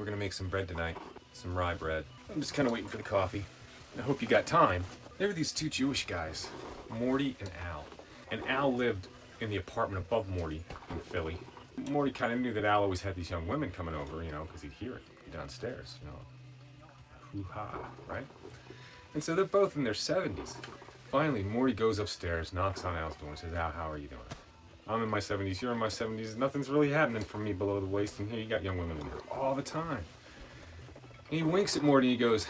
We're gonna make some bread tonight, some rye bread. I'm just kind of waiting for the coffee. I hope you got time. There were these two Jewish guys, Morty and Al. And Al lived in the apartment above Morty in Philly. Morty kind of knew that Al always had these young women coming over, you know, because he'd hear it downstairs, you know. Hoo-ha, right? And so they're both in their 70s. Finally, Morty goes upstairs, knocks on Al's door and says, Al, how are you doing? I'm in my 70s, you're in my 70s, nothing's really happening for me below the waist, and here you got young women in here all the time. And he winks at Morty and he goes,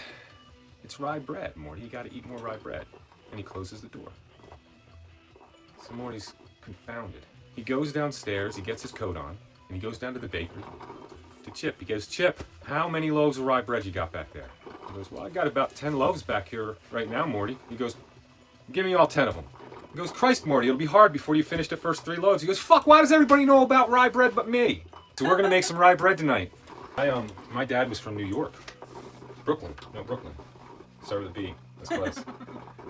it's rye bread, Morty, you gotta eat more rye bread. And he closes the door. So Morty's confounded. He goes downstairs, he gets his coat on, and he goes down to the bakery to Chip. He goes, Chip, how many loaves of rye bread you got back there? He goes, well, I got about 10 loaves back here right now, Morty. He goes, give me all 10 of them. He goes, Christ, Morty, it'll be hard before you finish the first 3 loaves. He goes, fuck, why does everybody know about rye bread but me? So we're gonna make some rye bread tonight. My dad was from New York. Brooklyn. Started with a B. That's close.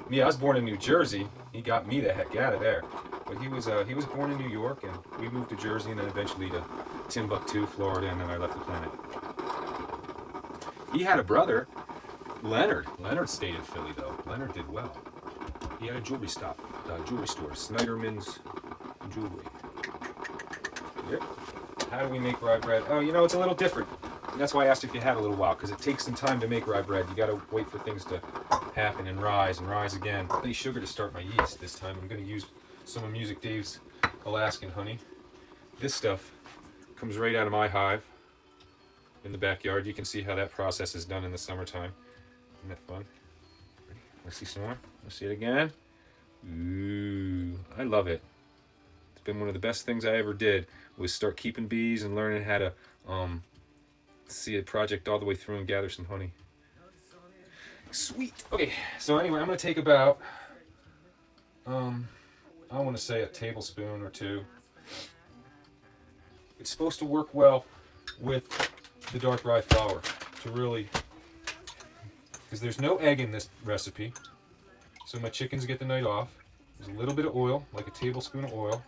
Me, I was born in New Jersey. He got me the heck out of there. But he was born in New York, and we moved to Jersey, and then eventually to Timbuktu, Florida, and then I left the planet. He had a brother, Leonard. Leonard stayed in Philly, though. Leonard did well. He had a jewelry store, Snyderman's Jewelry. Yep. How do we make rye bread? Oh, you know, it's a little different. And that's why I asked if you had a little while, because it takes some time to make rye bread. You got to wait for things to happen and rise again. I need sugar to start my yeast this time. I'm going to use some of Music Dave's Alaskan honey. This stuff comes right out of my hive in the backyard. You can see how that process is done in the summertime. Isn't that fun? Ready? Let's see some more. Let's see it again. Ooh, I love it. It's been one of the best things I ever did, was start keeping bees and learning how to see a project all the way through and gather some honey. Sweet. Okay, so anyway, I'm going to take about, I want to say a tablespoon or 2. It's supposed to work well with the dark rye flour to really, because there's no egg in this recipe, so my chickens get the night off. There's a little bit of oil, like a tablespoon of oil,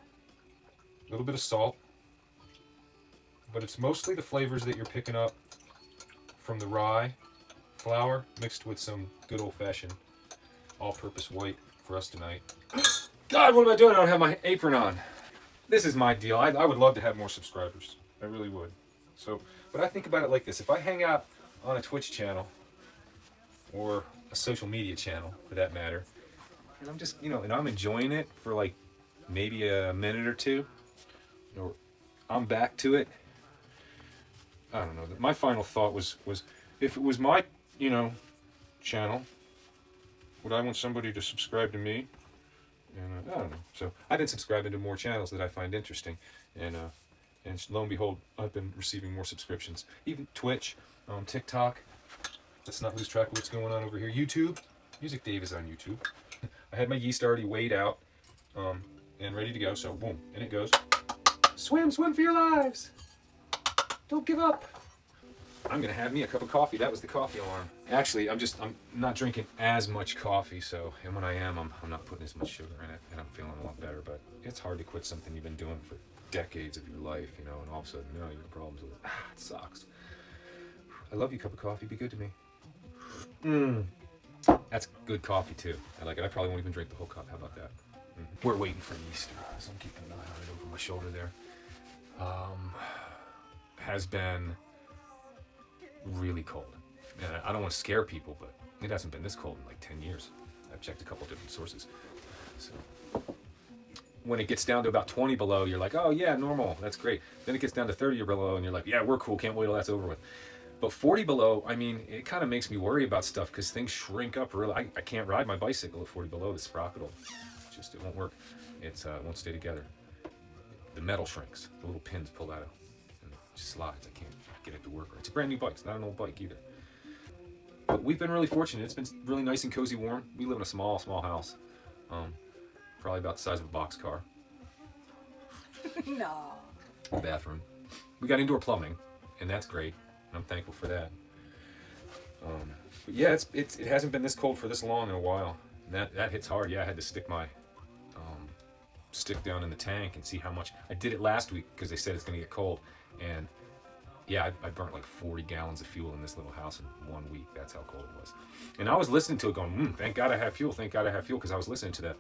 a little bit of salt, but it's mostly the flavors that you're picking up from the rye flour mixed with some good old-fashioned all-purpose white for us tonight. God, what am I doing? I don't have my apron on. This is my deal. I would love to have more subscribers. I really would. So, but I think about it like this. If I hang out on a Twitch channel or a social media channel, for that matter, and I'm just, you know, and I'm enjoying it for like maybe a minute or 2, or I'm back to it. I don't know. My final thought was if it was my, you know, channel, would I want somebody to subscribe to me? And I don't know. So I've been subscribing to more channels that I find interesting, and lo and behold, I've been receiving more subscriptions. Even Twitch, TikTok. Let's not lose track of what's going on over here. YouTube. Music Dave is on YouTube. I had my yeast already weighed out and ready to go. So boom, and it goes. Swim for your lives. Don't give up. I'm gonna have me a cup of coffee. That was the coffee alarm. Actually, I'm not drinking as much coffee, so, and when I am, I'm not putting as much sugar in it, and I'm feeling a lot better. But it's hard to quit something you've been doing for decades of your life, you know, and all of a sudden, you know, you have problems with it. It sucks. I love you, cup of coffee. Be good to me. That's good coffee too. I like it. I probably won't even drink the whole cup. How about that? We're waiting for Easter, so I'm keeping an eye on it over my shoulder there. Has been really cold. And I don't want to scare people, but it hasn't been this cold in like 10 years. I've checked a couple different sources. So when it gets down to about 20 below, you're like, oh yeah, normal, that's great. Then it gets down to 30 or below, and you're like, yeah, we're cool, can't wait till that's over with. But 40 below, I mean, it kind of makes me worry about stuff because things shrink up really. I can't ride my bicycle at 40 below. The sprocket will it won't work. It won't stay together. The metal shrinks. The little pins pull out, and it just slides. I can't get it to work. It's a brand new bike. It's not an old bike either. But we've been really fortunate. It's been really nice and cozy, warm. We live in a small house, probably about the size of a boxcar. No. Bathroom. We got indoor plumbing, and that's great. I'm thankful for that. But yeah, it hasn't been this cold for this long in a while. And that hits hard. Yeah, I had to stick my stick down in the tank and see how much. I did it last week because they said it's going to get cold, and yeah, I burnt like 40 gallons of fuel in this little house in 1 week. That's how cold it was. And I was listening to it going, thank God I have fuel, thank God I have fuel, because I was listening to the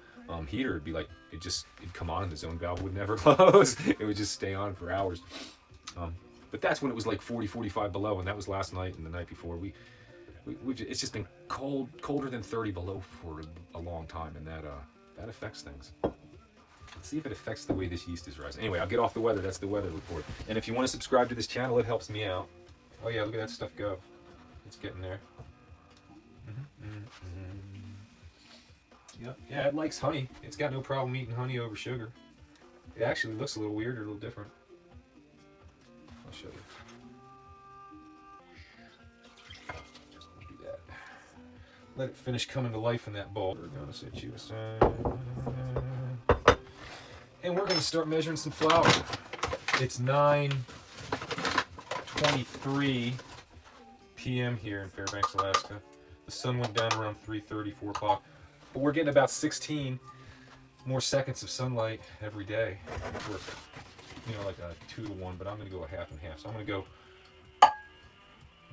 heater. It'd be like, it'd come on and the zone valve would never close. It would just stay on for hours. But that's when it was like 40, 45 below, and that was last night and the night before. It's just been colder than 30 below for a long time, and that affects things. Let's see if it affects the way this yeast is rising. Anyway, I'll get off the weather. That's the weather report. And if you want to subscribe to this channel, it helps me out. Oh yeah, look at that stuff go. It's getting there. Yep. Yeah, it likes honey. It's got no problem eating honey over sugar. It actually looks a little weird or a little different. I'll show you. Do that. Let it finish coming to life in that bowl. We're going to set you aside. And we're going to start measuring some flour. It's 9:23 p.m. here in Fairbanks, Alaska. The sun went down around 3:30, 4 o'clock. But we're getting about 16 more seconds of sunlight every day. We're, like a 2 to 1, but I'm going to go a half and half. So I'm going to go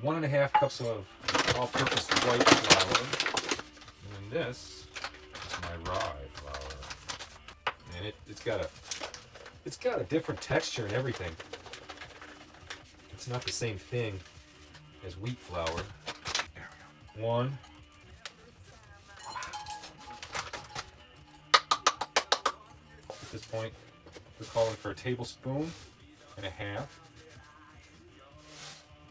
1.5 cups of all-purpose white flour. And then this is my rye flour. And it's got a different texture and everything. It's not the same thing as wheat flour. There we go. 1. At this point, we're calling for 1.5 tablespoons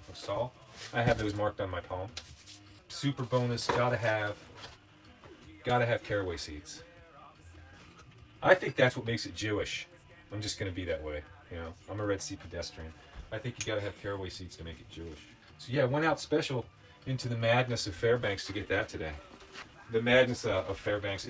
of salt. I have those marked on my palm. Super bonus, gotta have caraway seeds. I think that's what makes it Jewish. I'm just going to be that way. I'm a Red Sea pedestrian. I think you got to have caraway seeds to make it Jewish. So yeah, I went out special into the madness of Fairbanks to get that today. The madness of Fairbanks.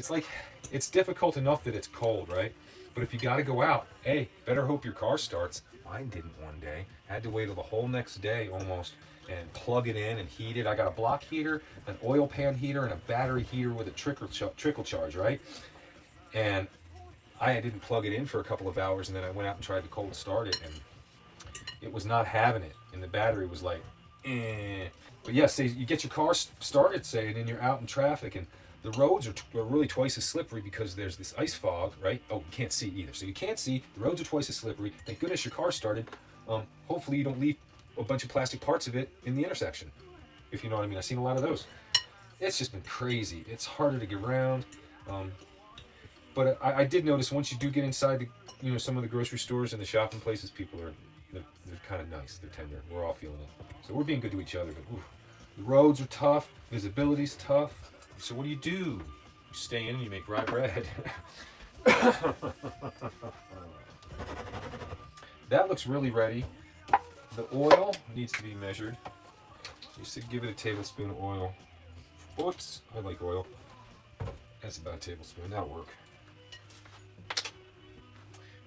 It's difficult enough that it's cold, right? But if you got to go out, hey, better hope your car starts. Mine didn't one day. Had to wait till the whole next day almost and plug it in and heat it. I got a block heater, an oil pan heater, and a battery heater with a trickle charge, right? And I didn't plug it in for a couple of hours, and then I went out and tried to cold start it, and it was not having it, and the battery was like, eh. But yeah, say you get your car started, say, and then you're out in traffic, and the roads are really twice as slippery because there's this ice fog, right? Oh, you can't see either. So you can't see, the roads are twice as slippery. Thank goodness your car started. Hopefully you don't leave a bunch of plastic parts of it in the intersection, if you know what I mean. I've seen a lot of those. It's just been crazy. It's harder to get around. But I did notice once you do get inside the, some of the grocery stores and the shopping places, people they're kind of nice. They're tender. We're all feeling it. So we're being good to each other. But the roads are tough. Visibility's tough. So what do? You stay in and you make rye bread. That looks really ready. The oil needs to be measured. You should give it a tablespoon of oil. Oops, I like oil. That's about a tablespoon. That'll work.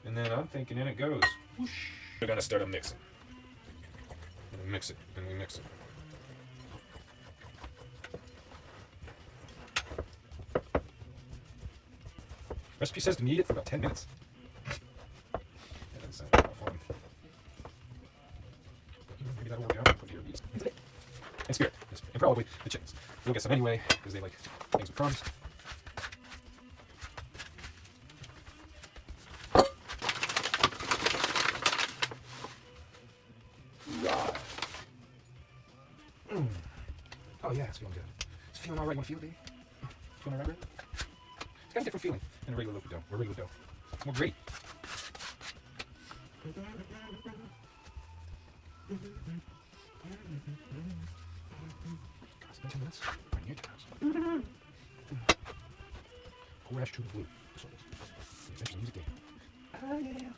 And then I'm thinking in it goes. Whoosh. We're going to start mixing. And we mix it, and we mix it. Recipe says to knead it for about 10 minutes. That doesn't sound like fun. Maybe that'll work out. Put your meats and spirit. And probably the chickens. We'll get some anyway, because they like things with crumbs. Oh yeah, it's feeling good. It's feeling alright. Want to feel it, baby? Feeling alright, baby? It's got a different feeling than a regular loaf of dough or regular dough. It's more gritty. God, it's been 10 minutes. Right near 10 minutes. Pour ash to the blue. So it's the music game. Ah, yeah.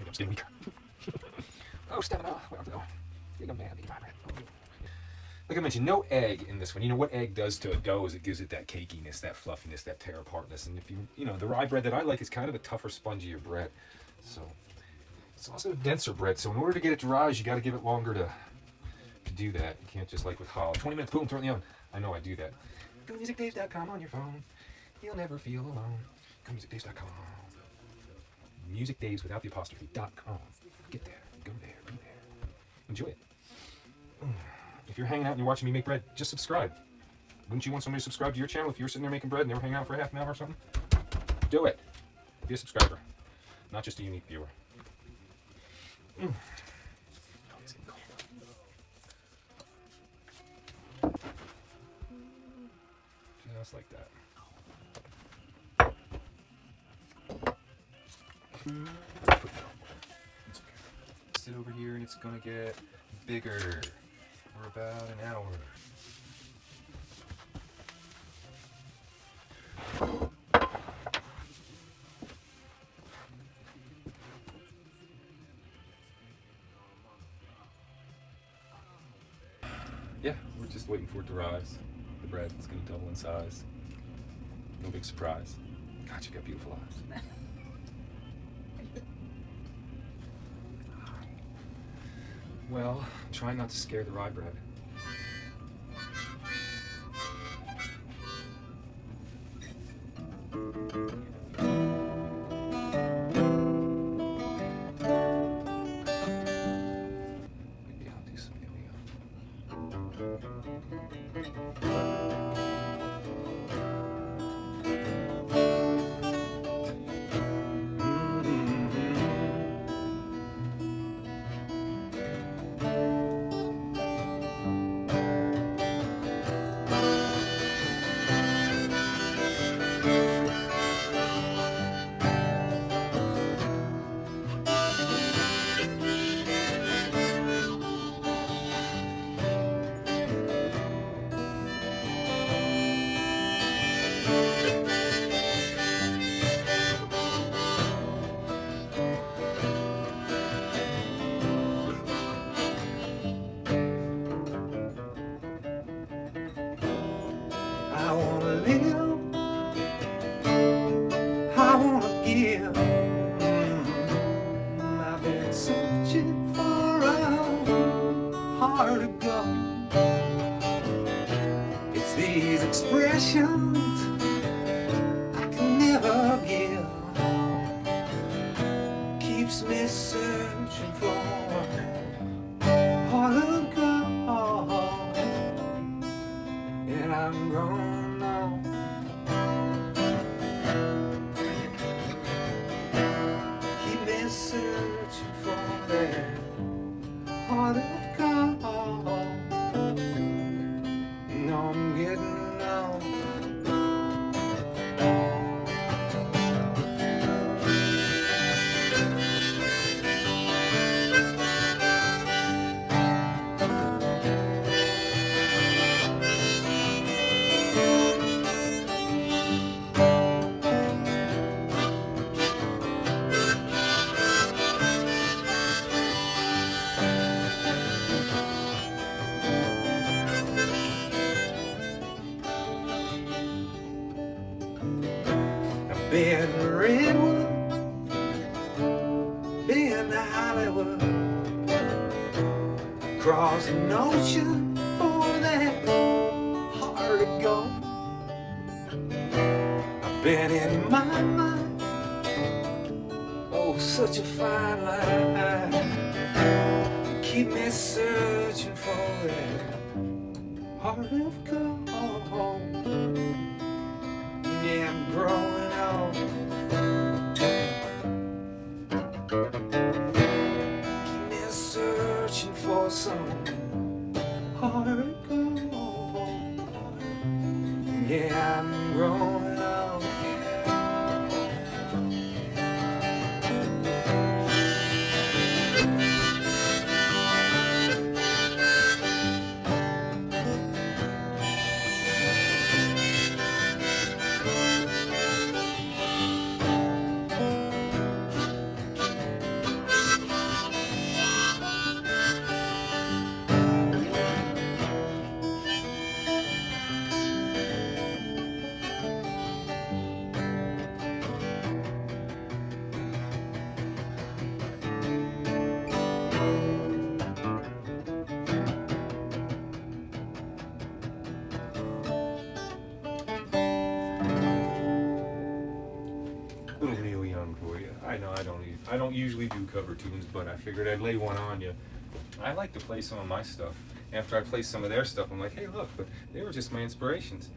It's getting weaker. Oh, stamina. Well, no. Big man, big vibrant. Like I mentioned, no egg in this one. You know what egg does to a dough is it gives it that cakiness, that fluffiness, that tear apartness. And if the rye bread that I like is kind of a tougher, spongier bread. So It's also a denser bread, so in order to get it to rise, you got to give it longer to do that. You can't just like with hollow. 20 minutes, boom, throw it in the oven. I know I do that. Go musicdays.com on your phone. You'll never feel alone. Go musicdays.com. Music Days without the apostrophe.com. Get there. Go there. Be there. Enjoy it. If you're hanging out and you're watching me make bread, just subscribe. Wouldn't you want somebody to subscribe to your channel if you were sitting there making bread and they were hanging out for half an hour or something? Do it. Be a subscriber, not just a unique viewer. Oh, it's getting cold. Just like that. It's okay. Sit over here and it's gonna get bigger for about an hour. Yeah, we're just waiting for it to rise. The bread is going to double in size. No big surprise. God, you've got beautiful eyes. Well, try not to scare the rye bread. Maybe I'll do some I wanna live, I wanna give. I've been searching for a heart to go. It's these expressions I can never give. Keeps me searching for a heart to go. And I'm growing on. Keep me searching for that heart of gold. No, I'm getting on. Been to Redwood, been to Hollywood, across an ocean for that heart to go. I've been in my mind, oh, such a fine line. Keep me searching for that heart of gold. Yeah, I'm growing on. Keep me searching for some heart of gold. Yeah, I'm growing on. usually do cover tunes, but I figured I'd lay one on you. I like to play some of my stuff. After I play some of their stuff, I'm like, hey, look, but they were just my inspirations.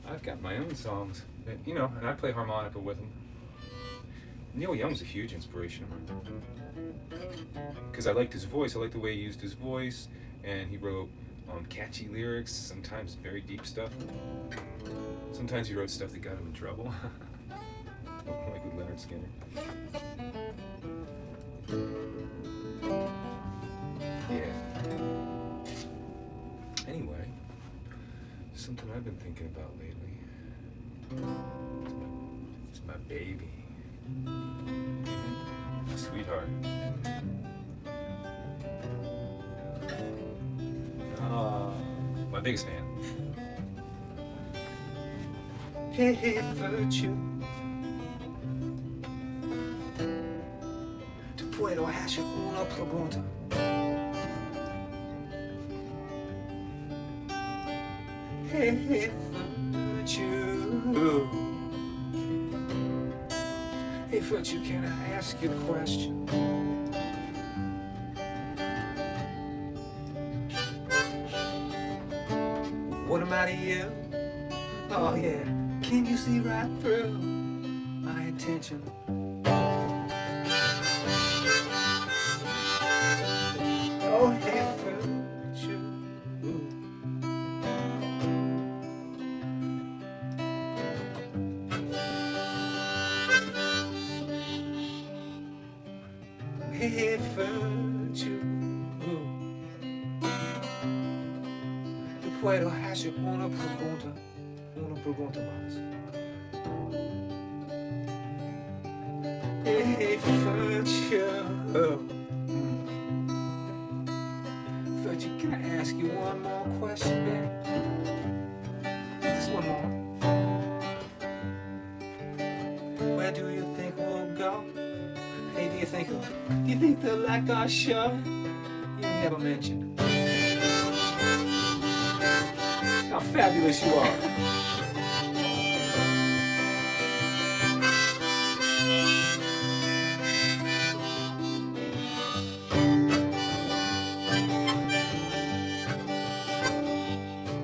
I've got my own songs, that, you know, and I play harmonica with them. Neil Young's a huge inspiration of mine. Because I liked his voice, I liked the way he used his voice, and he wrote catchy lyrics, sometimes very deep stuff. Sometimes he wrote stuff that got him in trouble. Like with Leonard Skinner. Yeah. Anyway, something I've been thinking about lately. It's my baby. My sweetheart. My biggest fan. Hey, virtue. Te puedo hacer una pregunta. Hey, virtue. Hey, virtue, can I ask you a question? What am I to you? Oh yeah, can you see right through my intention? Oh hey, virtue. Hey, virtue. Puedo hacer una pregunta más. Hey, virtue. Virtue, can I ask you one more question, babe? Just one more. Where do you think we'll go? Hey, do you think they'll like our show? You never mentioned how fabulous you are.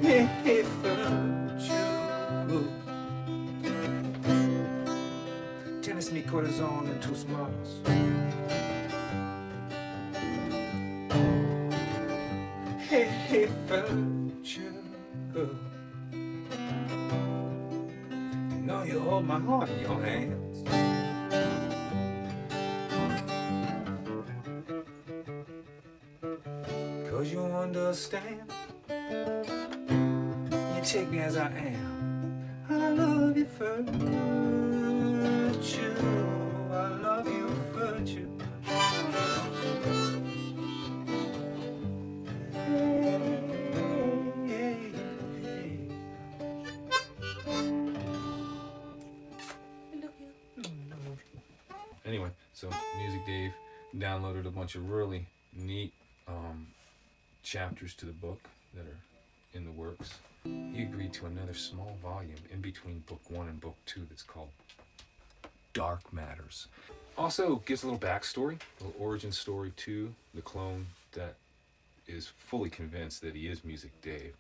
Hey, virtue. Tienes mi corazón en tus manos. Hey, virtue. You know you hold my heart in your hands. Cause you understand. You take me as I am. I love you, virtue. I love you, virtue. Anyway, so Music Dave downloaded a bunch of really neat chapters to the book that are in the works. He agreed to another small volume in between book 1 and book 2 that's called Dark Matters. Also gives a little backstory, a little origin story to the clone that is fully convinced that he is Music Dave.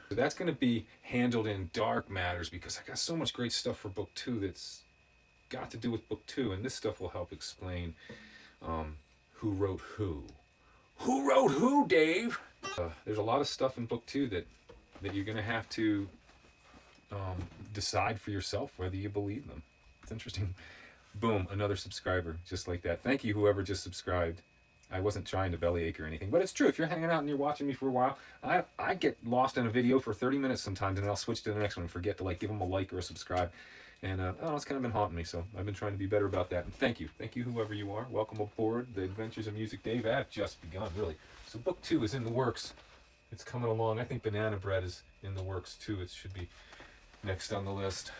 So that's going to be handled in Dark Matters because I got so much great stuff for book 2 that's got to do with book 2, and this stuff will help explain who wrote who. Who wrote who, Dave? There's a lot of stuff in book 2 that you're going to have to decide for yourself whether you believe them. It's interesting. Boom, another subscriber, just like that. Thank you, whoever just subscribed. I wasn't trying to bellyache or anything, but it's true. If you're hanging out and you're watching me for a while, I get lost in a video for 30 minutes sometimes, and then I'll switch to the next one and forget to give them a like or a subscribe. And it's kind of been haunting me, so I've been trying to be better about that. And thank you, whoever you are. Welcome aboard the Adventures of Music Dave. I've just begun, really. So book 2 is in the works. It's coming along. I think Banana Bread is in the works too. It should be next on the list.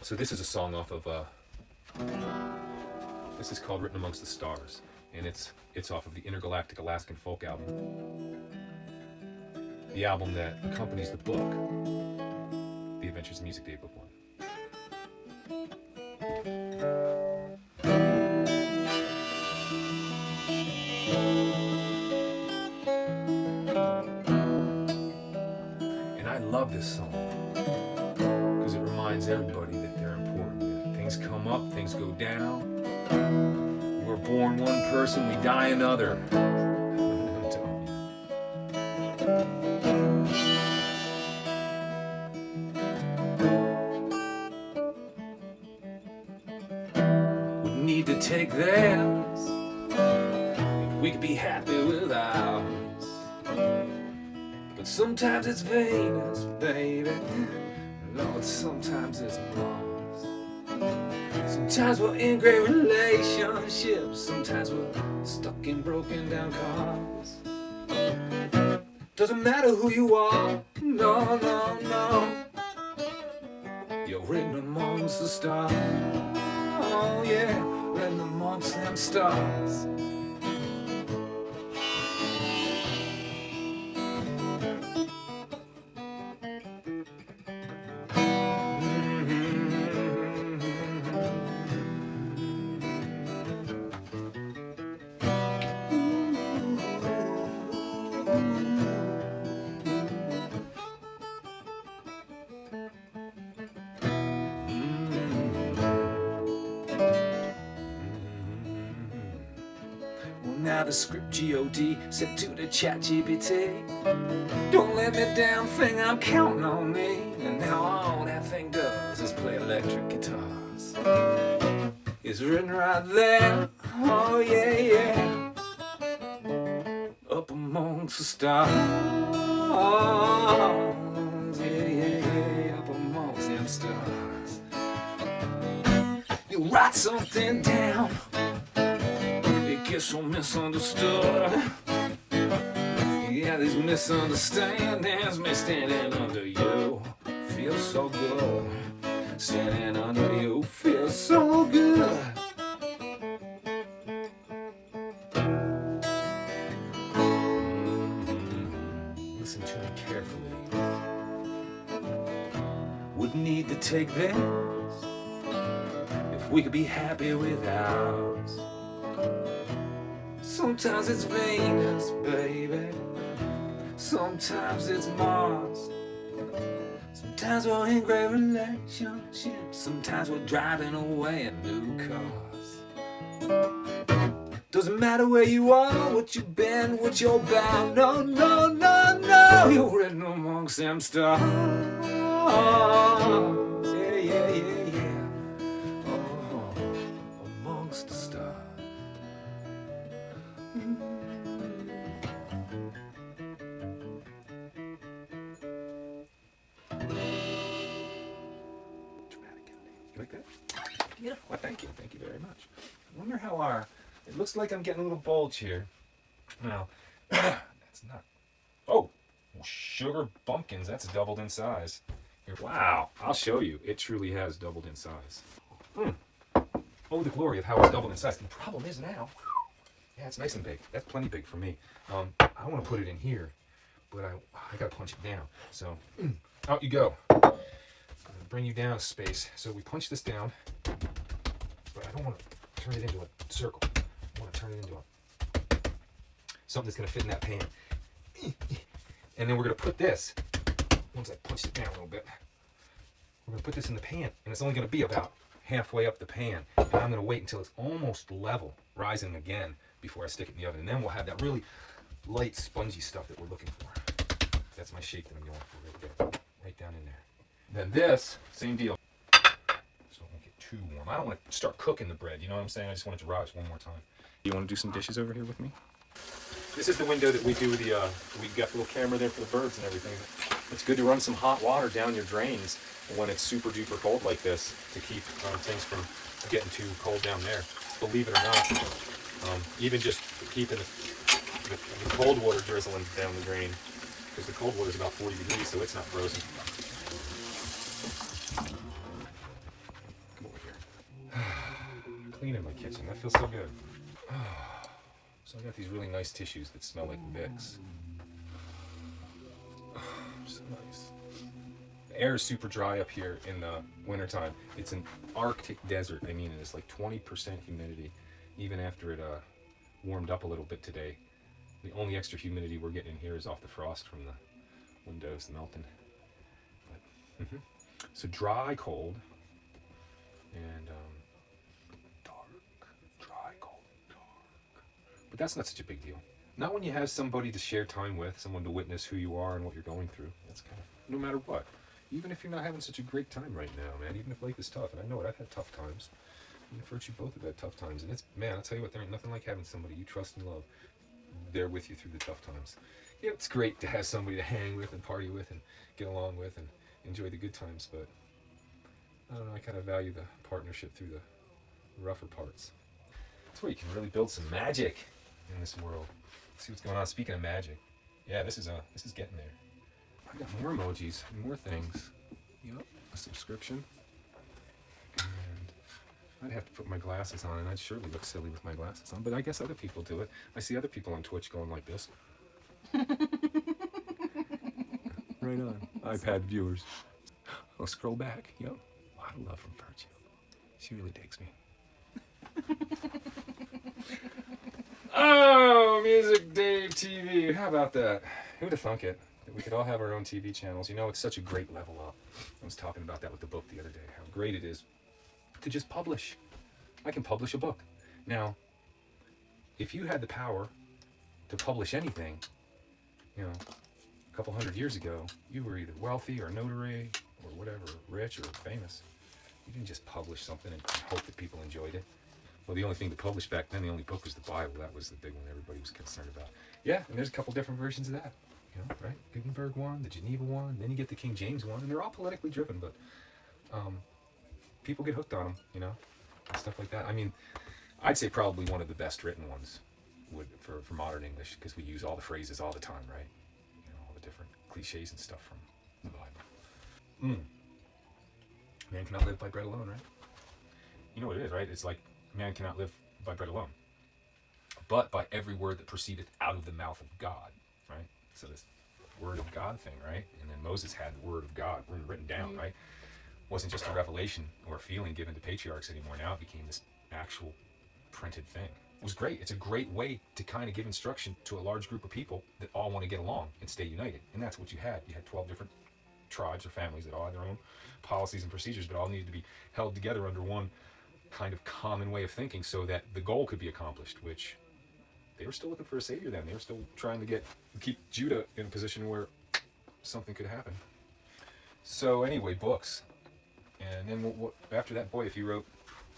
So this is a song off of this is called Written Amongst the Stars, and it's off of the Intergalactic Alaskan Folk album, the album that accompanies the book, The Adventures of Music Dave, book 1. love this song because it reminds everybody that they're important. That things come up, things go down. We're born one person, we die another. We need to take theirs if we could be happy with ours. But sometimes it's Venus, baby. Lord, sometimes it's Mars. Sometimes we're in great relationships. Sometimes we're stuck in broken down cars. Doesn't matter who you are, no, no, no. You're written amongst the stars. Oh yeah, written amongst them stars. Now the script G.O.D. said to the chat GPT, don't let me down, thing, I'm counting on me. And now all that thing does is play electric guitars. It's written right there, oh yeah, yeah, up amongst the stars. Yeah, yeah, yeah, up amongst them stars. You write something down, get so misunderstood. Yeah, these misunderstandings may standing under you feel so good. Standing under you feels so good. Listen to me carefully. Would need to take this if we could be happy with ours. Sometimes it's Venus, baby. Sometimes it's Mars. Sometimes we're in great relationships. Sometimes we're driving away in new cars. Doesn't matter where you are, what you've been, what you're about. No, no, no, no. You're written amongst them stars. Yeah, yeah, yeah, yeah. Oh, amongst the stars. You like that? Beautiful. Well, thank you very much. I wonder how our, it looks like I'm getting a little bulge here. Now, that's not, oh, sugar bumpkins, that's doubled in size. Here, wow, I'll show you, it truly has doubled in size. Oh, the glory of how it's doubled in size. The problem is now, yeah, it's nice and big. That's plenty big for me. I want to put it in here, but I gotta punch it down. So, out you go. Bring you down a space. So we punch this down, but I don't want to turn it into a circle. I want to turn it into something that's going to fit in that pan. And then we're going to put this, once I punch it down a little bit, we're going to put this in the pan, and it's only going to be about halfway up the pan. And I'm going to wait until it's almost level, rising again, before I stick it in the oven. And then we'll have that really light, spongy stuff that we're looking for. That's my shape that I'm going for right there, right down in there. Then this, same deal. So it won't get too warm. I don't want to start cooking the bread, you know what I'm saying? I just want it to rise one more time. You want to do some dishes over here with me? This is the window that we do the, we got the little camera there for the birds and everything. It's good to run some hot water down your drains when it's super duper cold like this to keep things from getting too cold down there. Believe it or not, even just keeping the cold water drizzling down the drain, because the cold water is about 40 degrees, so it's not frozen. Cleaning my kitchen, that feels so good. So I got these really nice tissues that smell like Vicks. So nice. The air is super dry up here in the wintertime. It's an Arctic desert. I mean, it's like 20% humidity, even after it warmed up a little bit today. The only extra humidity we're getting in here is off the frost from the windows melting. So dry, cold, and dark, dry, cold, dark. But that's not such a big deal. Not when you have somebody to share time with, someone to witness who you are and what you're going through. That's kind of, no matter what. Even if you're not having such a great time right now, man, even if life is tough, and I know it, I've had tough times. And I've heard you both have had tough times. And it's, man, I'll tell you what, there ain't nothing like having somebody you trust and love there with you through the tough times. Yeah, it's great to have somebody to hang with and party with and get along with and enjoy the good times, but I don't know, I kind of value the partnership through the rougher parts. That's where you can really build some magic in this world. See what's going on. Speaking of magic, yeah, this is getting there. I got more emojis, more things. Yep, a subscription. And I'd have to put my glasses on, and I'd surely look silly with my glasses on, but I guess other people do it. I see other people on Twitch going like this. Right on. iPad viewers. I'll scroll back. Yep. A lot of love from Virtue. She really digs me. Oh, Music Dave TV. How about that? Who'd have thunk it? That we could all have our own TV channels. You know, it's such a great level up. I was talking about that with the book the other day. How great it is to just publish. I can publish a book. Now, if you had the power to publish anything, you know, a couple hundred years ago, you were either wealthy or notary or whatever, rich or famous. You didn't just publish something and hope that people enjoyed it. Well, the only thing to publish back then, the only book was the Bible. That was the big one everybody was concerned about. Yeah, and there's a couple different versions of that. You know, right? Gutenberg one, the Geneva one, then you get the King James one, and they're all politically driven, but people get hooked on them, you know, and stuff like that. I mean, I'd say probably one of the best written ones would for modern English, because we use all the phrases all the time, right? You know, all the different cliches and stuff from the Bible. Man cannot live by bread alone, right? You know what it is, right? It's like man cannot live by bread alone, but by every word that proceedeth out of the mouth of God, right? So this word of God thing, right? And then Moses had the word of God written down, right? It wasn't just a revelation or a feeling given to patriarchs anymore. Now it became this actual printed thing. It was great. It's a great way to kind of give instruction to a large group of people that all want to get along and stay united. And that's what you had. You had 12 different tribes or families that all had their own policies and procedures, but all needed to be held together under one kind of common way of thinking so that the goal could be accomplished, which they were still looking for a savior then. They were still trying to keep Judah in a position where something could happen. So anyway, books. And then after that, boy, if you wrote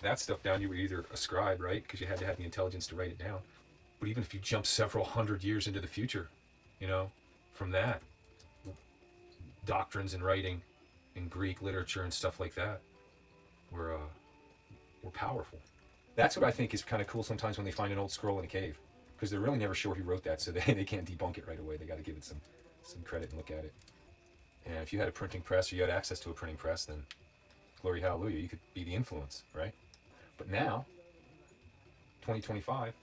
that stuff down, you were either a scribe, right? Because you had to have the intelligence to write it down. But even if you jump several hundred years into the future, you know, from that, doctrines in writing in Greek literature and stuff like that were powerful. That's what I think is kind of cool sometimes when they find an old scroll in a cave, because they're really never sure who wrote that, so they can't debunk it right away. They got to give it some credit and look at it. And if you had a printing press or you had access to a printing press, then glory hallelujah, you could be the influence, right? But now, 2025,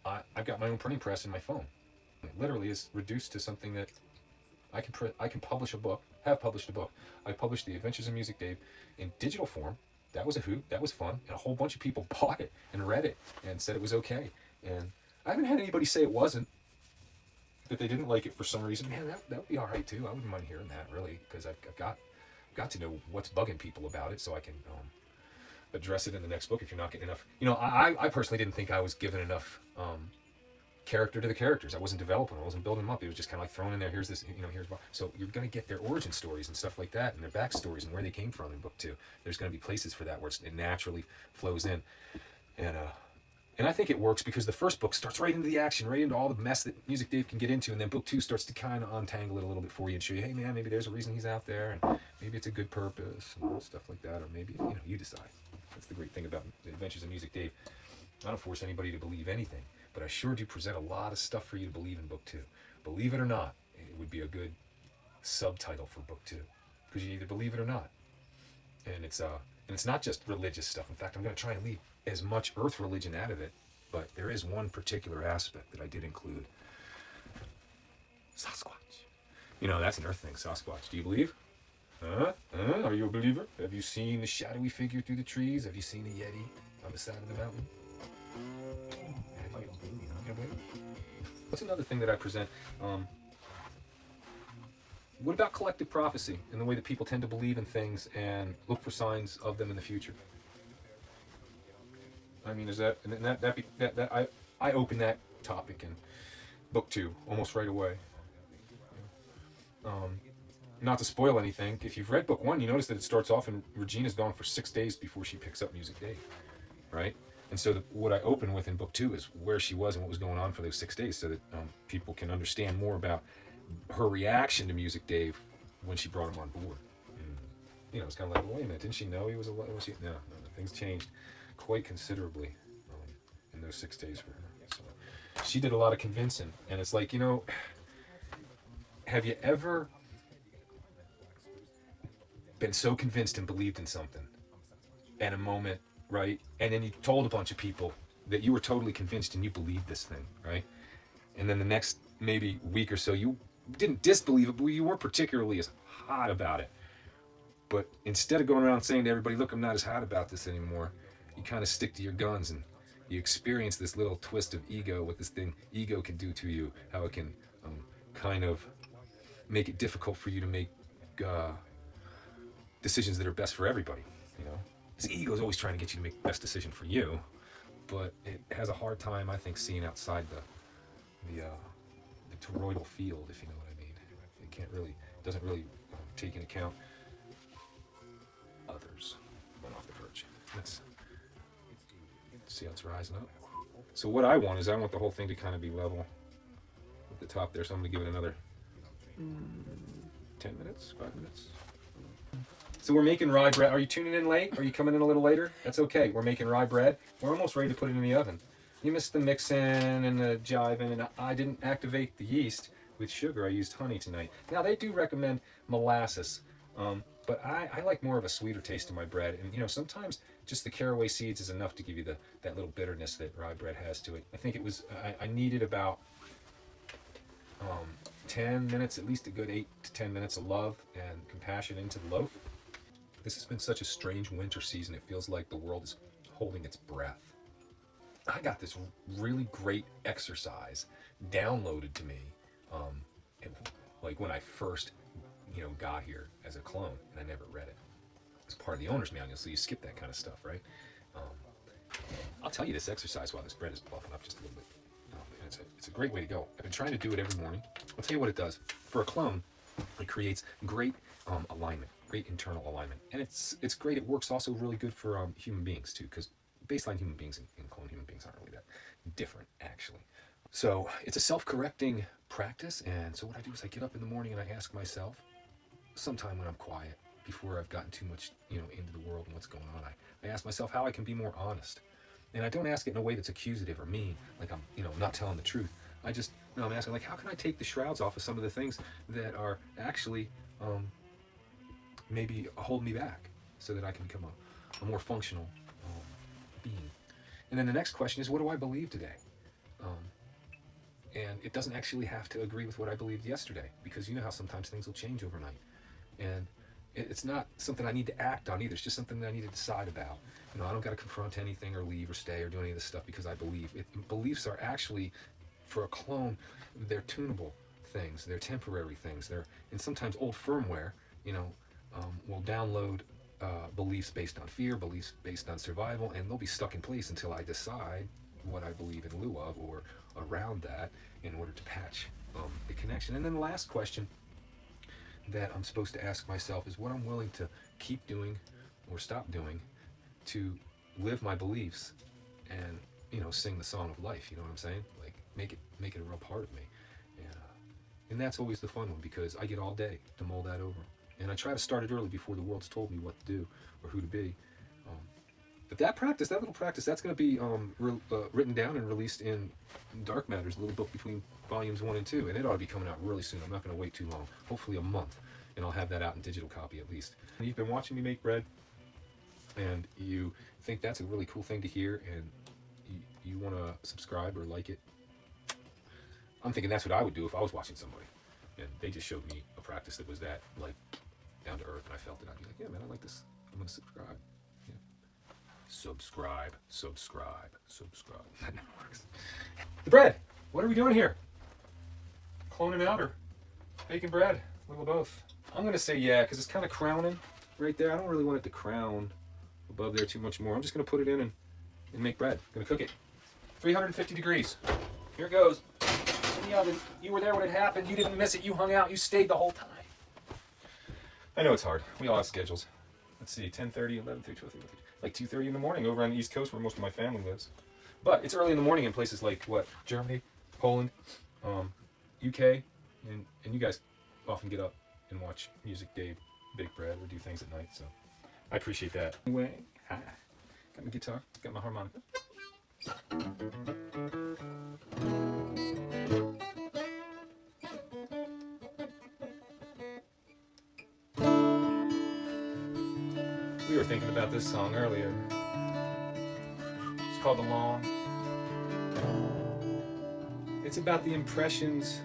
I've got my own printing press in my phone. It literally is reduced to something that I can publish a book, have published a book. I published The Adventures of Music Dave in digital form. That was a hoot, that was fun, and a whole bunch of people bought it and read it and said it was okay. And I haven't had anybody say it wasn't, that they didn't like it for some reason. Man, that would be all right too. I wouldn't mind hearing that, really, because I've got to know what's bugging people about it so I can address it in the next book if you're not getting enough. You know, I personally didn't think I was giving enough character to the characters. I wasn't developing them. I wasn't building them up. It was just kind of like thrown in there. Here's this, you know, so you're going to get their origin stories and stuff like that, and their backstories and where they came from in book 2. There's going to be places for that where it naturally flows in, and I think it works because the first book starts right into the action, right into all the mess that Music Dave can get into, and then book 2 starts to kind of untangle it a little bit for you and show you, hey man, maybe there's a reason he's out there, and maybe it's a good purpose and stuff like that, or maybe, you know, you decide. That's the great thing about The Adventures of Music Dave. I don't force anybody to believe anything, but I sure do present a lot of stuff for you to believe in book 2. Believe it or not, it would be a good subtitle for book 2, because you either believe it or not. And it's not just religious stuff. In fact, I'm going to try and leave as much earth religion out of it, but there is one particular aspect that I did include. Sasquatch. You know, that's an earth thing, Sasquatch. Do you believe? Are you a believer? Have you seen the shadowy figure through the trees? Have you seen a Yeti on the side of the mountain? What's another thing that I present? What about collective prophecy and the way that people tend to believe in things and look for signs of them in the future? I mean, is that, and I open that topic in book 2 almost right away. Not to spoil anything, if you've read book 1, you notice that it starts off and Regina's gone for 6 days before she picks up Music Dave, right? And so what I open with in book 2 is where she was and what was going on for those 6 days, so that people can understand more about her reaction to Music Dave when she brought him on board. And, you know, it's kind of like, well, wait a minute, didn't she know he was a? Was she? No, things changed quite considerably in those 6 days for her. So she did a lot of convincing, and it's like, you know, have you ever been so convinced and believed in something at a moment, right? And then you told a bunch of people that you were totally convinced and you believed this thing, right? And then the next maybe week or so, you didn't disbelieve it, but you weren't particularly as hot about it. But instead of going around saying to everybody, look, I'm not as hot about this anymore, you kind of stick to your guns and you experience this little twist of ego, what this thing ego can do to you, how it can kind of make it difficult for you to make decisions that are best for everybody, you know? Because ego is always trying to get you to make the best decision for you, but it has a hard time, I think, seeing outside the toroidal field, if you know what I mean. It doesn't really take into account others. Went off the perch. Let's see how it's rising up. So what I want is I want the whole thing to kind of be level at the top there, so I'm going to give it another 10 minutes, 5 minutes. So we're making rye bread. Are you tuning in late? Are you coming in a little later? That's okay. We're making rye bread. We're almost ready to put it in the oven. You missed the mixing and the jiving, and I didn't activate the yeast with sugar. I used honey tonight. Now, they do recommend molasses, but I like more of a sweeter taste to my bread. And, you know, sometimes just the caraway seeds is enough to give you that little bitterness that rye bread has to it. I think it was, I needed about 10 minutes, at least a good 8 to 10 minutes of love and compassion into the loaf. This has been such a strange winter season. It feels like the world is holding its breath. I got this really great exercise downloaded to me, like when I first, you know, got here as a clone, and I never read it. It's part of the owner's manual, so you skip that kind of stuff, right? I'll tell you this exercise while this bread is buffing up just a little bit. It's a great way to go. I've been trying to do it every morning. I'll tell you what it does. For a clone, it creates great alignment, great internal alignment, and it's great. It works also really good for human beings too, because baseline human beings and clone human beings aren't really that different, actually. So it's a self-correcting practice, and so what I do is I get up in the morning and I ask myself, sometime when I'm quiet, before I've gotten too much, you know, into the world and what's going on, I ask myself how I can be more honest. And I don't ask it in a way that's accusative or mean, like I'm, you know, not telling the truth. I'm asking, like, how can I take the shrouds off of some of the things that are actually maybe hold me back, so that I can become a more functional being. And then the next question is, what do I believe today? And it doesn't actually have to agree with what I believed yesterday, because you know how sometimes things will change overnight. And it's not something I need to act on either. It's just something that I need to decide about. You know, I don't got to confront anything or leave or stay or do any of this stuff because I believe. Beliefs are actually, for a clone, they're tunable things. They're temporary things. And sometimes old firmware, you know, will download beliefs based on fear, beliefs based on survival, and they'll be stuck in place until I decide what I believe in lieu of or around that in order to patch the connection. And then the last question that I'm supposed to ask myself is what I'm willing to keep doing or stop doing to live my beliefs and, you know, sing the song of life. You know what I'm saying? Like make it a real part of me. And that's always the fun one, because I get all day to mull that over. And I try to start it early before the world's told me what to do or who to be. But that little practice, that's going to be written down and released in Dark Matters, a little book between volumes 1 and 2. And it ought to be coming out really soon. I'm not going to wait too long, hopefully a month. And I'll have that out in digital copy at least. And you've been watching me make bread, and you think that's a really cool thing to hear, and you want to subscribe or like it. I'm thinking that's what I would do if I was watching somebody. And they just showed me a practice that was that, like, down to earth, and I felt it. I'd be like, yeah, man, I like this. I'm going to subscribe. Yeah. Subscribe. That never works. The bread. What are we doing here? Cloning out or baking bread? A little of both. I'm gonna say yeah, because it's kind of crowning right there. I don't really want it to crown above there too much more. I'm just gonna put it in and make bread. Gonna cook it. 350 degrees. Here it goes. In the oven. You were there when it happened. You didn't miss it. You hung out. You stayed the whole time. I know it's hard. We all have schedules. Let's see, 10:30, 11:30, 12:30, like 2:30 in the morning over on the East Coast where most of my family lives. But it's early in the morning in places like what? Germany, Poland, UK, and you guys often get up and watch Music Day, bake bread, or do things at night. So I appreciate that. Anyway, hi. Got my guitar, got my harmonica. We were thinking about this song earlier. It's called Along. It's about the impressions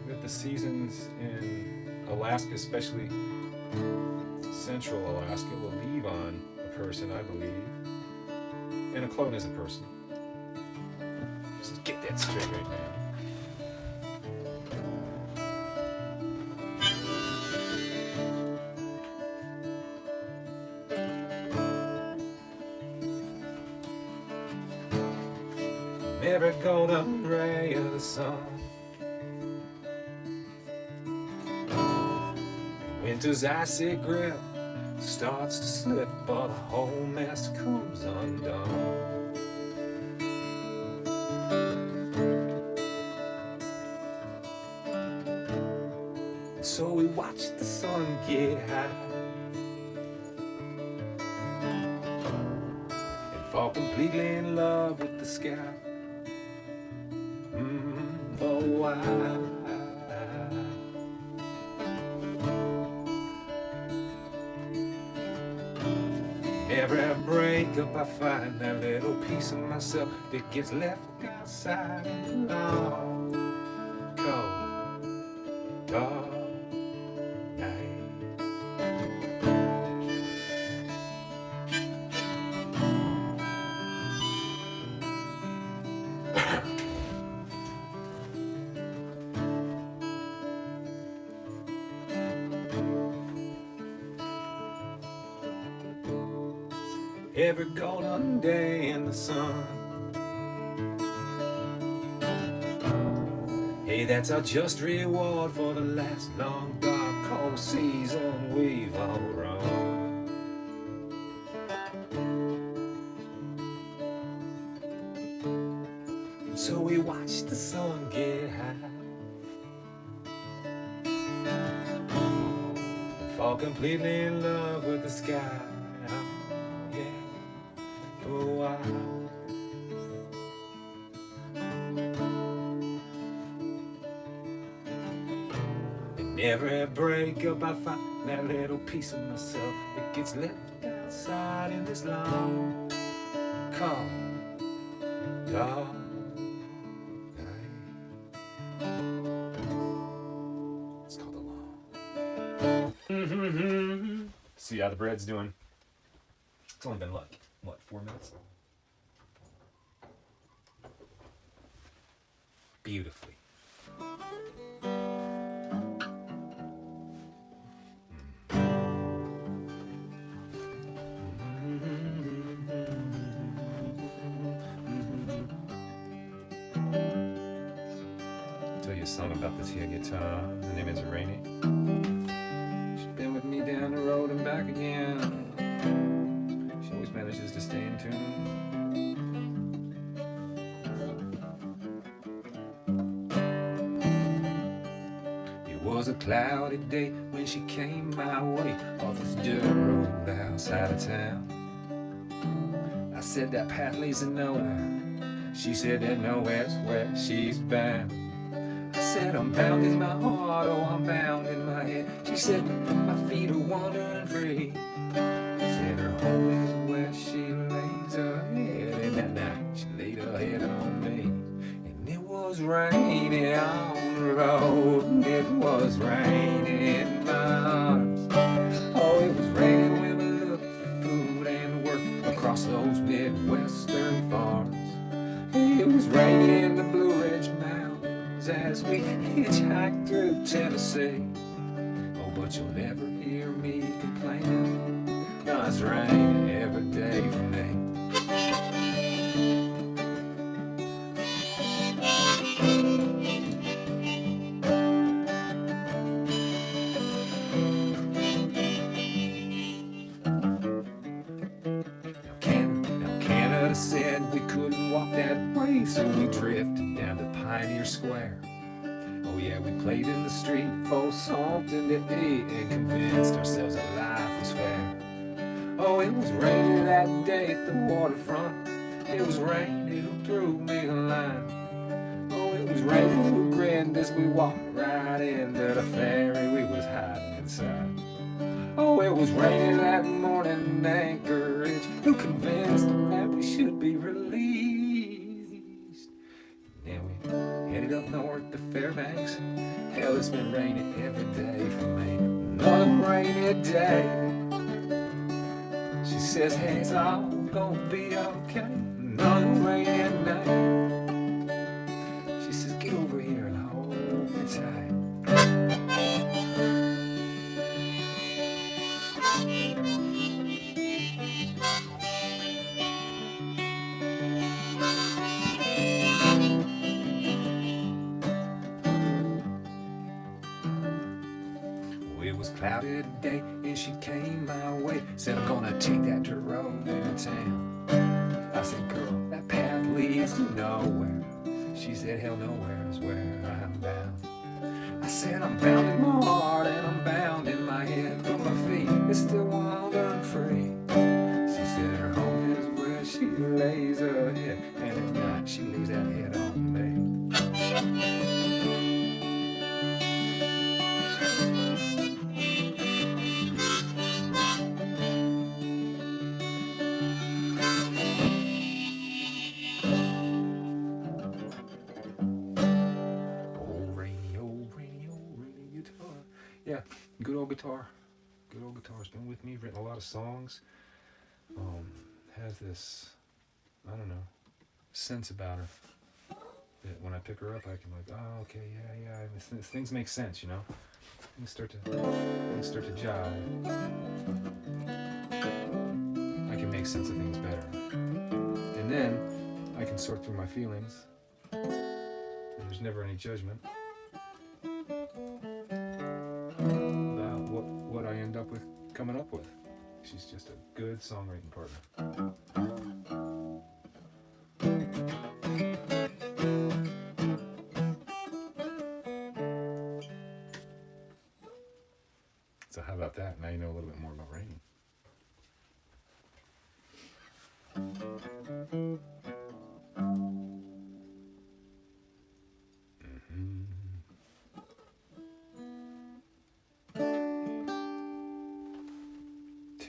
that the seasons in Alaska, especially central Alaska, will leave on a person, I believe. And a clone is a person. Just get that straight right now. Every golden ray of the sun, winter's icy grip starts to slip, but the whole mess comes undone. And so we watch the sun get high and fall completely in love with the sky. For a while. Every breakup I find that little piece of myself that gets left outside in the long, cold, dark night. Every golden day in the sun. Hey, that's our just reward for the last long dark cold season we've all run. And so we watch the sun get high and fall completely in love with the sky. For a while. And every breakup I find that little piece of myself that gets left outside in this long, cold, dark night. It's called Along. See how the bread's doing. It's only been like, what, 4 minutes? Beautifully. I'll tell you a song about this here guitar. The name is Rainy. She's been with me down the road and back again. She always manages to stay in tune. It was a cloudy day when she came my way off this dirt road outside of town. I said that path leads to nowhere. She said that nowhere's where she's bound. I said I'm bound in my heart, oh I'm bound in my head. She said my feet are wandering free. Said her home is where she lays her head. And that night she laid her head on me. And it was raining on the road, and it was raining in my arms. Oh, it was raining when we looked for food and work across those Midwestern farms. It was raining in the Blue Ridge Mountains as we hitchhiked through Tennessee. Oh, but you'll never hear me complaining. No, it's raining every day for me. Canada said we couldn't walk that way, so we drifted down to Pioneer Square. Oh yeah, we played in the street for something to eat and convinced ourselves that life was fair. Oh, it was raining that day at the waterfront. It was rain who threw me a line. Oh, it was rain who grinned as we walked right into the ferry we was hiding inside. Oh, it was raining that morning in Anchorage, who convinced them that we should be released. Then we headed up north to Fairbanks. Hell, it's been raining every day for me. Another rainy day. She says, hey, it's all gonna be okay. Another rainy night. She says, get over here and hold me tight. It was cloudy today and she came my way. Said, I'm gonna take that dirt road into town. I said, girl, that path leads to nowhere. She said, hell, nowhere is where I'm bound. I said, I'm bound in my heart and I'm bound in my head, but my feet is still wild and free. She said her home is where she lays her head, and at night she lays that head on me. Yeah, good old guitar. Good old guitar's been with me, written a lot of songs. Has this, I don't know, sense about her. That when I pick her up, I can like, oh, okay, yeah, things make sense, you know? Things start to jive. I can make sense of things better. And then I can sort through my feelings. And there's never any judgment about what I end up with, coming up with. She's just a good songwriting partner. So how about that? Now you know a little bit more about raining.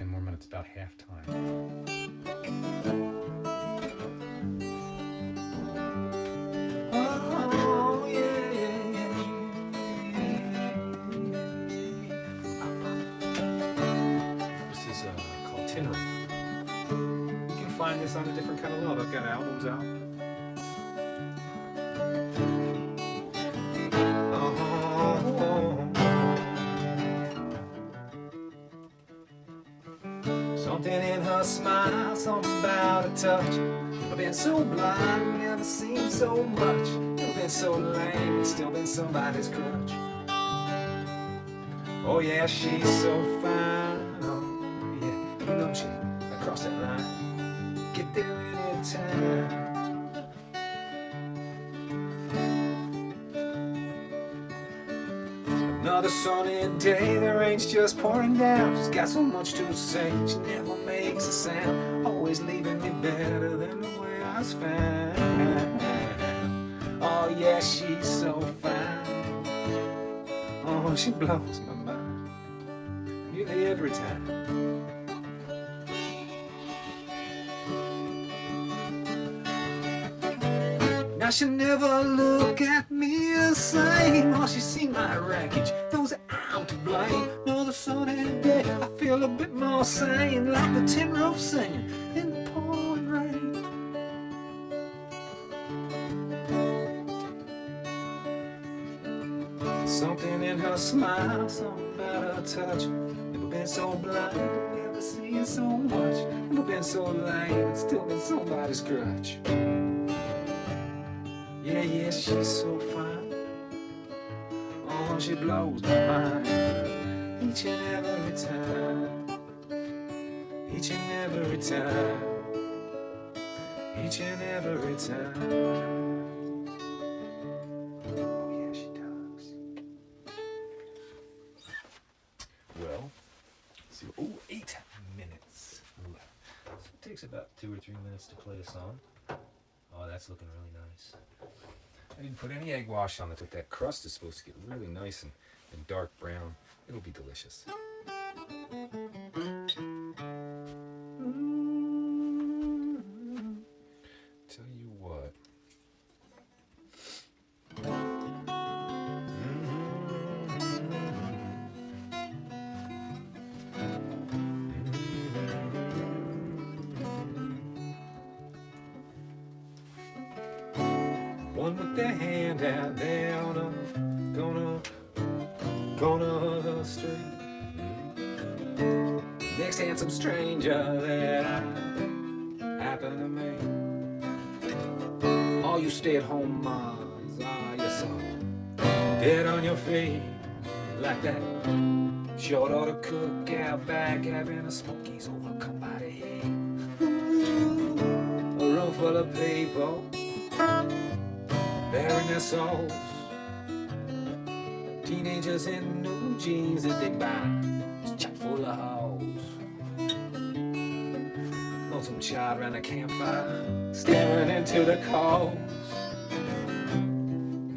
More minutes, about half time. Oh, yeah. This is called Tin Roof. You can find this on a different kind of love. I've got albums out. Something in her smile, something about her touch. Never been so blind, never seen so much. Never been so lame, it's still been somebody's crutch. Oh yeah, she's so fine. Oh yeah, you know she across that line. Get there anytime. Another sunny day, the rain's just pouring down. She's got so much to say, she never makes a sound. Always leaving me better than the way I was found. Oh yeah, she's so fine. Oh, she blows my mind nearly every time. Now she'll never look at me the same. Oh, she's seen my wreckage, knows I'm to blame. Another sunny day, I feel a bit more sane, like the tin roof singing in the pouring rain. Something in her smile, something about her touch. Never been so blind, never seen so much. Never been so lame, still been somebody's crutch. Yeah, yeah, she's so fine. Oh, she blows my mind. Each and every time. Each and every time. Each and every time. Well, let's see. Oh, 8 minutes. So it takes about 2 or 3 minutes to play a song. Oh, that's looking really nice. I didn't put any egg wash on it, but that crust is supposed to get really nice and dark brown. It'll be delicious. Tell you what. One with their hand out there on a corner street. Next handsome stranger that happened to me. All you stay-at-home moms, you're so dead on your feet. Like that short order cookout back having a Smokies over come by the heat. A room full of people bearing their souls. Teenagers in new jeans that they buy, just chock full of holes. Lonesome child around a campfire, staring into the coals.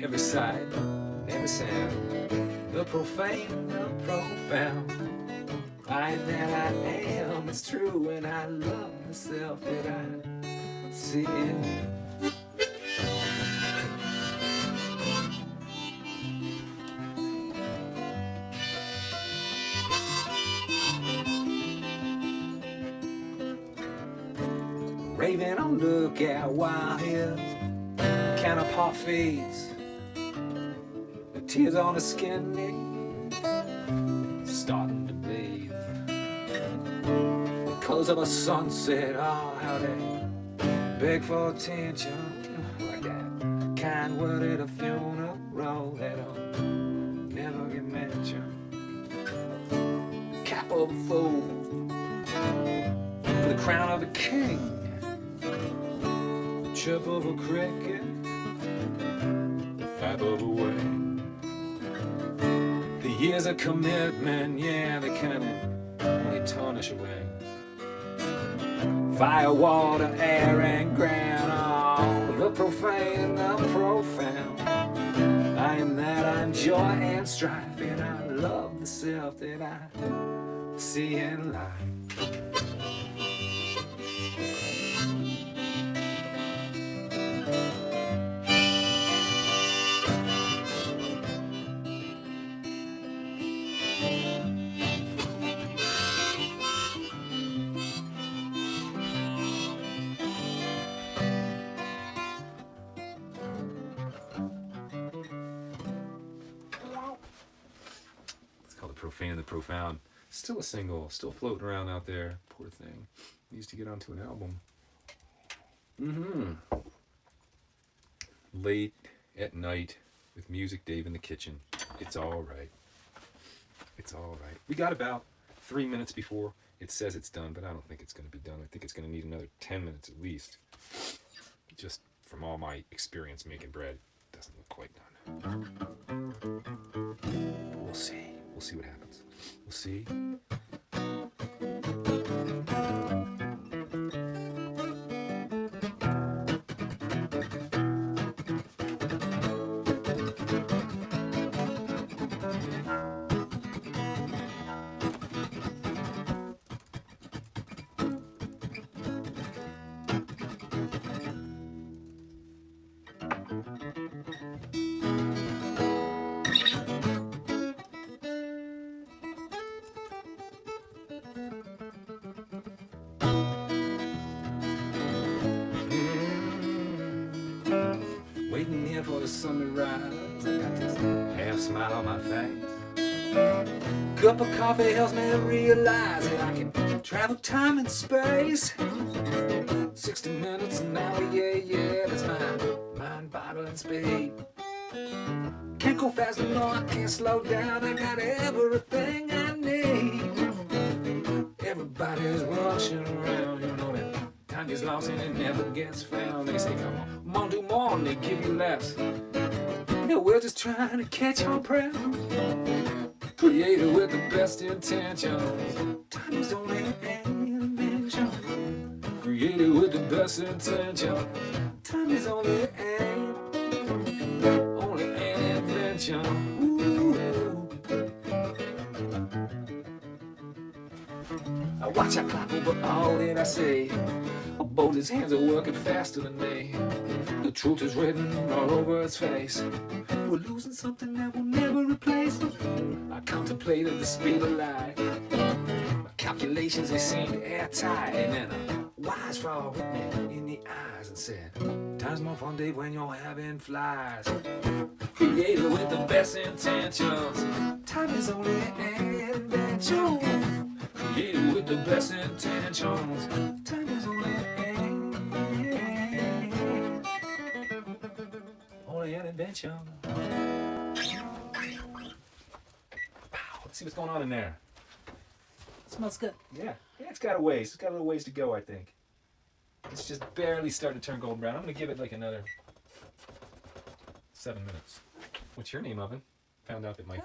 Every sight, every sound, the profane, the profound. I am that I am, it's true, and I love the self that I see in you. Raving on lookout while his counterpart fades. The tears on his skin starting to bleed. The colors of a sunset, oh how they beg for attention. Like that kind word at a funeral that'll never get mentioned. Cap of a fool for the crown of a king. Chirp of a cricket, the flap of a wing. The years of commitment, yeah, they can only tarnish a wing. Fire, water, air, and ground, oh, the profane, the profound. I am that, I'm joy and strife, and I love the self that I see in life. Profane and the Profound. Still a single, still floating around out there. Poor thing. Needs to get onto an album. Late at night with Music Dave in the kitchen. It's all right. It's all right. We got about 3 minutes before it says it's done, but I don't think it's going to be done. I think it's going to need another 10 minutes at least. Just from all my experience making bread, it doesn't look quite done. But we'll see. We'll see what happens. We'll see. waiting here for the sun to rise. I got this half smile on my face. Cup of coffee helps me realize that I can travel time and space. 60 minutes an hour, yeah, yeah, that's my mind, bottle, and speed. Can't go fast enough, I can't slow down. I got everything I need. Everybody's rushing around, you know that time gets lost and it never gets found. They say, come on, do more, and they give you less. Yeah, we're just trying to catch your breath. Created with the best intentions. Time is only an invention. Created with the best intentions. Time is only an invention. Ooh. I watch our clock over all that I say. Both his hands are working faster than me. The truth is written all over its face. We're losing something that we'll never replace. I contemplated the speed of light. My calculations, they seemed airtight. And then a wise frog looked me in the eyes and said, time's more fun, Dave, when you're having flies. Created with the best intentions. Time is only an invention. Created with the best intentions. Time is only an invention. Wow, let's see what's going on in there. Smells good. Yeah, it's got a ways. It's got a little ways to go, I think. It's just barely starting to turn golden brown. I'm gonna give it like another 7 minutes. What's your name, Oven? Found out that my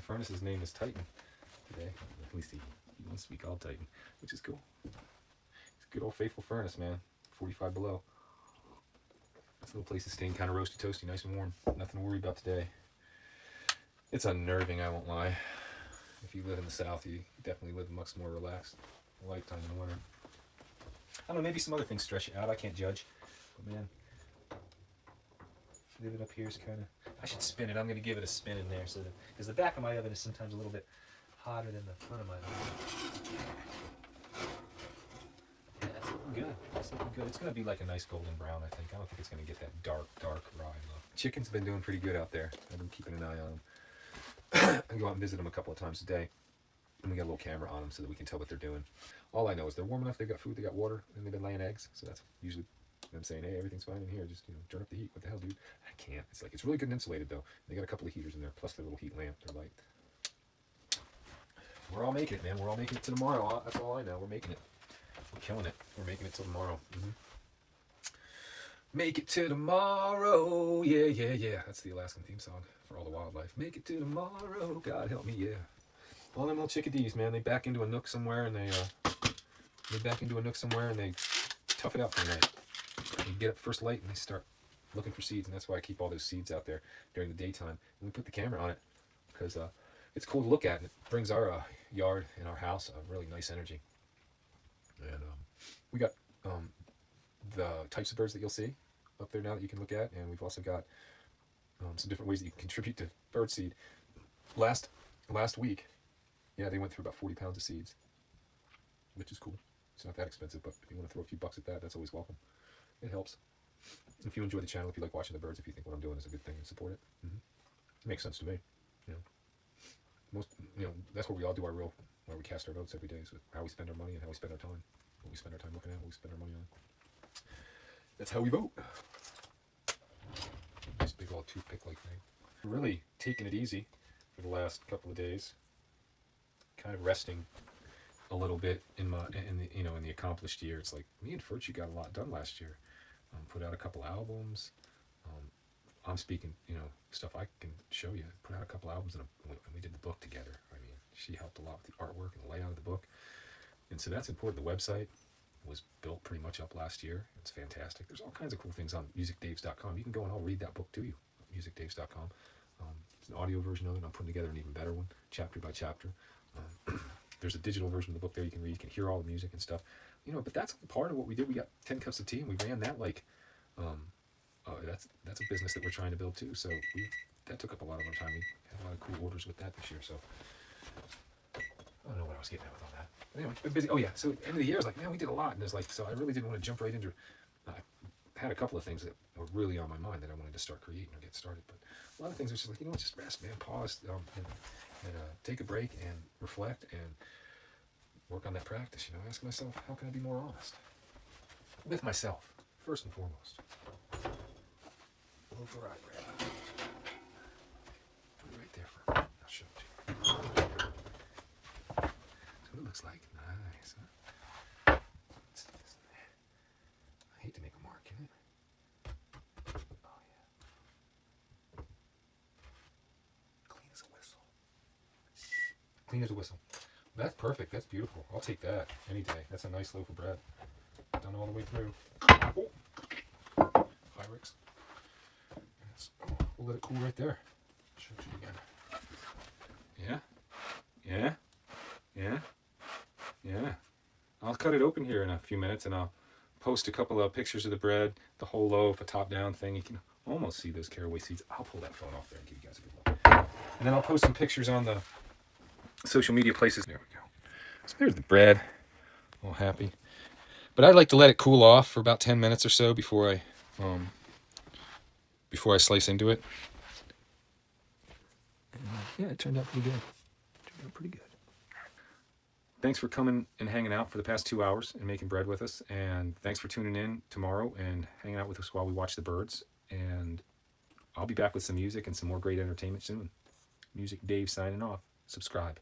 furnace's name is Titan today. At least he wants to be called Titan, which is cool. It's a good old faithful furnace, man. 45 below. This little place is staying kind of roasty toasty, nice and warm. Nothing to worry about today. It's unnerving, I won't lie. If you live in the South, you definitely live much more relaxed lifetime in the winter. I don't know, maybe some other things stress you out. I can't judge. But man, living up here is kind of... I should spin it. I'm going to give it a spin in there, so that because the back of my oven is sometimes a little bit hotter than the front of my oven. Yeah, that's looking good. That's looking good. It's going to be like a nice golden brown, I think. I don't think it's going to get that dark rye look. Chicken's been doing pretty good out there. I've been keeping an eye on them. I go out and visit them a couple of times a day. And we got a little camera on them so that we can tell what they're doing. All I know is they're warm enough, they've got food, they got water, and they've been laying eggs. So that's usually them saying, hey, everything's fine in here. Just, turn up the heat. What the hell, dude? I can't. It's really good and insulated, though. They got a couple of heaters in there, plus their little heat lamp, their light. We're all making it, man. We're all making it to tomorrow. That's all I know. We're making it. We're killing it. We're making it till tomorrow. Mm-hmm. Make it to tomorrow. Yeah, yeah, yeah. That's the Alaskan theme song for all the wildlife. Make it to tomorrow. God help me, yeah. All them little chickadees, man. They back into a nook somewhere and they tough it out for the night. They get up first light and they start looking for seeds, and that's why I keep all those seeds out there during the daytime. And we put the camera on it because it's cool to look at, and it brings our yard and our house a really nice energy. And we got the types of birds that you'll see up there now that you can look at, and we've also got some different ways that you can contribute to birdseed. Last week, yeah, they went through about 40 pounds of seeds, which is cool. It's not that expensive, but if you want to throw a few bucks at that, that's always welcome. It helps. If you enjoy the channel, if you like watching the birds, if you think what I'm doing is a good thing, and support it. Mm-hmm. It makes sense to me. That's where we all do where we cast our votes every day, is with how we spend our money and how we spend our time. What we spend our time looking at, what we spend our money on. That's how we vote. This big old toothpick-like thing. We're really taking it easy for the last couple of days. Kind of resting a little bit in the accomplished year. It's like me and Furch got a lot done last year. Put out a couple albums. I'm speaking, stuff I can show you. Put out a couple albums and we did the book together. I mean, she helped a lot with the artwork and the layout of the book. And so that's important. The website was built pretty much up last year. It's fantastic. There's all kinds of cool things on musicdaves.com. You can go and I'll read that book to you. Musicdaves.com. It's an audio version of it. I'm putting together an even better one, chapter by chapter. There's a digital version of the book there you can read. You can hear all the music and stuff. But that's part of what we did. We got 10 cups of tea and we ran that like, that's a business that we're trying to build too. So that took up a lot of our time. We had a lot of cool orders with that this year. So I don't know what I was getting at with all that. But anyway, been busy. Oh yeah. So at the end of the year, I was like, man, we did a lot. And there's like, so I really didn't want to jump right into had a couple of things that were really on my mind that I wanted to start creating or get started. But a lot of things are just like, you know, just rest, man, pause, and take a break and reflect and work on that practice. You know, ask myself, how can I be more honest with myself first and foremost? Loaf of rye bread. Put it right there for me. I'll show it to you. That's what it looks like. Nice. Huh? Let's see this in there. I hate to make a mark in it. Oh yeah. Clean as a whistle. Clean as a whistle. That's perfect. That's beautiful. I'll take that any day. That's a nice loaf of bread. Done all the way through. Oh. Pyrex. We'll let it cool right there. Show it to you again. Yeah. I'll cut it open here in a few minutes and I'll post a couple of pictures of the bread, the whole loaf, a top-down thing. You can almost see those caraway seeds. I'll pull that phone off there and give you guys a good look. And then I'll post some pictures on the social media places. There we go. So there's the bread. All happy. But I like to let it cool off for about 10 minutes or so before I slice into it. And, yeah, it turned out pretty good. Thanks for coming and hanging out for the past 2 hours and making bread with us. And thanks for tuning in tomorrow and hanging out with us while we watch the birds. And I'll be back with some music and some more great entertainment soon. Music Dave signing off. Subscribe.